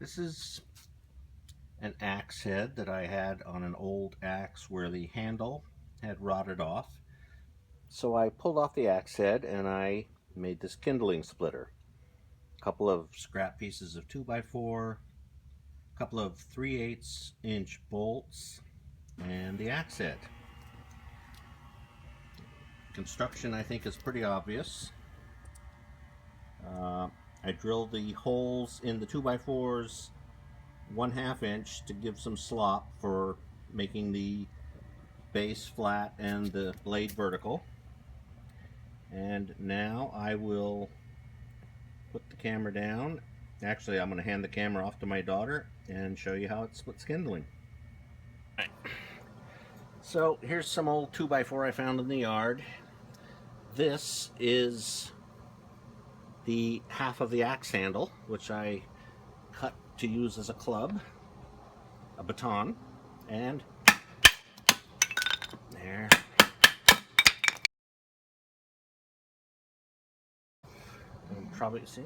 This is an axe head that I had on an old axe where the handle had rotted off. So I pulled off the axe head and I made this kindling splitter. A couple of scrap pieces of 2x4, a couple of 3/8 inch bolts, and the axe head. Construction, I think, is pretty obvious. I drilled the holes in the 2x4s 1/2 inch to give some slop for making the base flat and the blade vertical. And now I will put the camera down. Actually, I'm going to hand the camera off to my daughter and show you how it splits kindling. Right. So here's some old 2x4 I found in the yard. This is the half of the axe handle, which I cut to use as a club, a baton, and there. You can probably see.